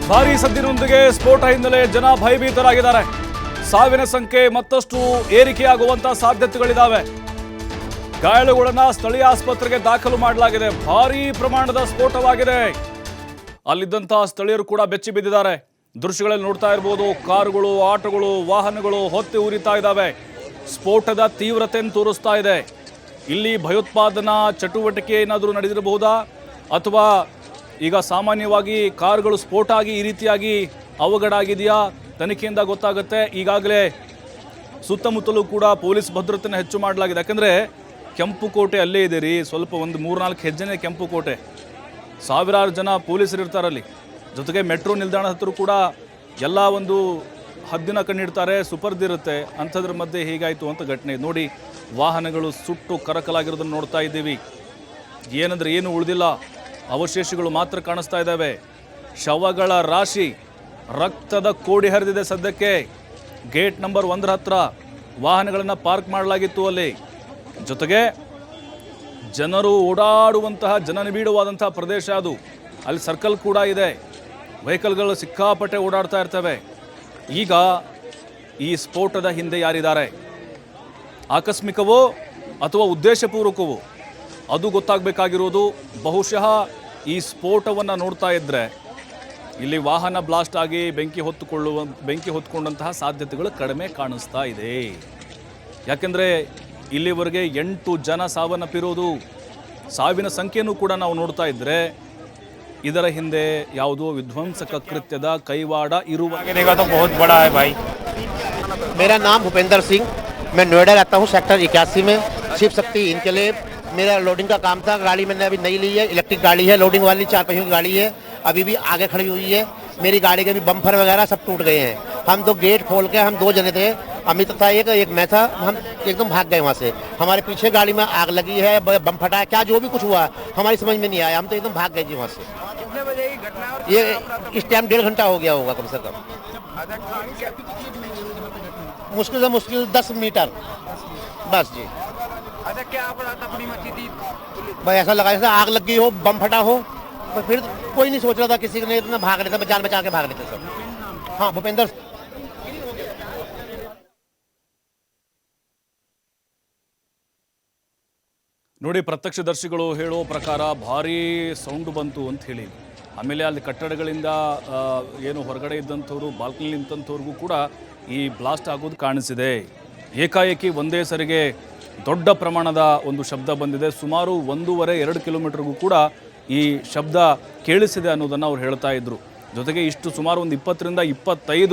ಭಾರೀ ಸದ್ದಿನೊಂದಿಗೆ ಸ್ಫೋಟ ಹಿನ್ನೆಲೆ ಜನ ಭಯಭೀತರಾಗಿದ್ದಾರೆ. ಸಾವಿನ ಸಂಖ್ಯೆ ಮತ್ತಷ್ಟು ಏರಿಕೆಯಾಗುವಂತ ಸಾಧ್ಯತೆಗಳಿದ್ದಾವೆ. ಗಾಯಾಳುಗಳನ್ನ ಸ್ಥಳೀಯ ಆಸ್ಪತ್ರೆಗೆ ದಾಖಲು ಮಾಡಲಾಗಿದೆ. ಭಾರೀ ಪ್ರಮಾಣದ ಸ್ಫೋಟವಾಗಿದೆ. ಅಲ್ಲಿದ್ದಂತಹ ಸ್ಥಳೀಯರು ಕೂಡ ಬೆಚ್ಚಿ ಬಿದ್ದಿದ್ದಾರೆ. ದೃಶ್ಯಗಳಲ್ಲಿ ನೋಡ್ತಾ ಇರಬಹುದು, ಕಾರುಗಳು, ಆಟೋಗಳು, ವಾಹನಗಳು ಹೊತ್ತಿ ಉರಿತಾ ಇದ್ದಾವೆ. ಸ್ಫೋಟದ ತೀವ್ರತೆಯನ್ನು ತೋರಿಸ್ತಾ ಇದೆ. ಇಲ್ಲಿ ಭಯೋತ್ಪಾದನಾ ಚಟುವಟಿಕೆ ಏನಾದರೂ ನಡೆದಿರಬಹುದಾ, ಅಥವಾ ಈಗ ಸಾಮಾನ್ಯವಾಗಿ ಕಾರುಗಳು ಸ್ಫೋಟ ಆಗಿ ಈ ರೀತಿಯಾಗಿ ಅವಘಡ ಆಗಿದೆಯಾ, ತನಿಖೆಯಿಂದ ಗೊತ್ತಾಗುತ್ತೆ. ಈಗಾಗಲೇ ಸುತ್ತಮುತ್ತಲೂ ಕೂಡ ಪೊಲೀಸ್ ಭದ್ರತೆಯನ್ನು ಹೆಚ್ಚು ಮಾಡಲಾಗಿದೆ. ಯಾಕಂದರೆ ಕೆಂಪುಕೋಟೆ ಅಲ್ಲೇ ಇದೆ ರೀ, ಸ್ವಲ್ಪ ಒಂದು 3-4 ಹೆಜ್ಜೆನೇ ಕೆಂಪುಕೋಟೆ. ಸಾವಿರಾರು ಜನ ಪೊಲೀಸರು ಇರ್ತಾರಲ್ಲಿ. ಜೊತೆಗೆ ಮೆಟ್ರೋ ನಿಲ್ದಾಣ ಹತ್ತಿರ ಕೂಡ ಎಲ್ಲ ಒಂದು ಹದ್ದಿನ ಕಣ್ಣಿಡ್ತಾರೆ, ಸುಪರ್ದಿರುತ್ತೆ. ಅಂಥದ್ರ ಮಧ್ಯೆ ಹೀಗಾಯಿತು ಅಂತ ಘಟನೆ ನೋಡಿ. ವಾಹನಗಳು ಸುಟ್ಟು ಕರಕಲಾಗಿರೋದನ್ನು ನೋಡ್ತಾ ಇದ್ದೀವಿ. ಏನಂದ್ರೆ ಏನು ಉಳಿದಿಲ್ಲ, ಅವಶೇಷಗಳು ಮಾತ್ರ ಕಾಣಿಸ್ತಾ ಇದ್ದಾವೆ. ಶವಗಳ ರಾಶಿ, ರಕ್ತದ ಕೋಡಿ ಹರಿದಿದೆ. ಸದ್ಯಕ್ಕೆ ಗೇಟ್ ನಂಬರ್ 1 ಹತ್ರ ವಾಹನಗಳನ್ನು ಪಾರ್ಕ್ ಮಾಡಲಾಗಿತ್ತು ಅಲ್ಲಿ. ಜೊತೆಗೆ ಜನರು ಓಡಾಡುವಂತಹ ಜನನಿಬಿಡವಾದಂತಹ ಪ್ರದೇಶ ಅದು. ಅಲ್ಲಿ ಸರ್ಕಲ್ ಕೂಡ ಇದೆ. ವೆಹಿಕಲ್ಗಳು ಸಿಕ್ಕಾಪಟ್ಟೆ ಓಡಾಡ್ತಾ ಇರ್ತವೆ. ಈಗ ಈ ಸ್ಫೋಟದ ಹಿಂದೆ ಯಾರಿದ್ದಾರೆ, ಆಕಸ್ಮಿಕವೋ ಅಥವಾ ಉದ್ದೇಶಪೂರ್ವಕವೋ ಅದು ಗೊತ್ತಾಗಬೇಕಾಗಿರೋದು. ಬಹುಶಃ ಈ ಸ್ಫೋಟವನ್ನು ನೋಡ್ತಾ ಇದ್ದರೆ ಇಲ್ಲಿ ವಾಹನ ಬ್ಲಾಸ್ಟ್ ಆಗಿ ಬೆಂಕಿ ಹೊತ್ತುಕೊಂಡಂತಹ ಸಾಧ್ಯತೆಗಳು ಕಡಿಮೆ ಕಾಣಿಸ್ತಾ ಇದೆ. ಯಾಕೆಂದರೆ ಇಲ್ಲಿವರೆಗೆ 8 ಜನ ಸಾವನ್ನಪ್ಪಿರೋದು. ಸಾವಿನ ಸಂಖ್ಯೆನೂ ಕೂಡ ನಾವು ನೋಡ್ತಾ ಇದ್ದರೆ ಇದರ ಹಿಂದೆ ಯಾವುದೋ ವಿಧ್ವಂಸಕ ಕೃತ್ಯದ ಕೈವಾಡ ಇರುವ तो बहुत बड़ा है भाई। मेरा नाम भूपेंद्र सिंह, मैं नोएडा रहता हूँ, सेक्टर 81 में। शिव शक्ति इनकलेव मेरा लोडिंग का काम था। गाड़ी मैंने अभी नई ली है, इलेक्ट्रिक गाड़ी है, लोडिंग वाली 4 पहियों की गाड़ी है। अभी भी आगे खड़ी हुई है। मेरी गाड़ी के भी बम्फर वगैरह सब टूट गए हैं। हम तो गेट खोल के, हम 2 जने थे, अमित था एक मैं था, हम एकदम भाग गए वहाँ से। हमारे पीछे गाड़ी में आग लगी है, बम फटा है, क्या जो भी कुछ हुआ हमारी समझ में नहीं आया। हम तो एकदम भाग गए जी वहाँ से। कितने बजे की घटना है? ये इस टाइम 1.5 घंटा हो गया होगा कम से कम। मुश्किल से मुश्किल 10 मीटर बस जी। अच्छा, क्या पड़ा तफड़ी मची थी? भाई ऐसा लगा जैसे आग लग गई हो, बम फटा हो। पर फिर कोई नहीं सोच रहा था, किसी ने इतना भाग रहे थे, जान बचा के भाग रहे थे सब। हाँ, भूपेंद्र। ನೋಡಿ, ಪ್ರತ್ಯಕ್ಷದರ್ಶಿಗಳು ಹೇಳೋ ಪ್ರಕಾರ ಭಾರೀ ಸೌಂಡು ಬಂತು ಅಂತ ಹೇಳಿ. ಆಮೇಲೆ ಅಲ್ಲಿ ಕಟ್ಟಡಗಳಿಂದ ಏನು ಹೊರಗಡೆ ಇದ್ದಂಥವ್ರು, ಬಾಲ್ಕನಿ ನಿಂತಂಥವ್ರಿಗೂ ಕೂಡ ಈ ಬ್ಲಾಸ್ಟ್ ಆಗೋದು ಕಾಣಿಸಿದೆ. ಏಕಾಏಕಿ ಒಂದೇ ಸರಿಗೆ ದೊಡ್ಡ ಪ್ರಮಾಣದ ಒಂದು ಶಬ್ದ ಬಂದಿದೆ. ಸುಮಾರು 1.5-2 ಕಿಲೋಮೀಟರ್ಗೂ ಕೂಡ ಈ ಶಬ್ದ ಕೇಳಿಸಿದೆ ಅನ್ನೋದನ್ನು ಅವ್ರು ಹೇಳ್ತಾ ಇದ್ರು. ಜೊತೆಗೆ ಇಷ್ಟು ಸುಮಾರು ಒಂದು 20-25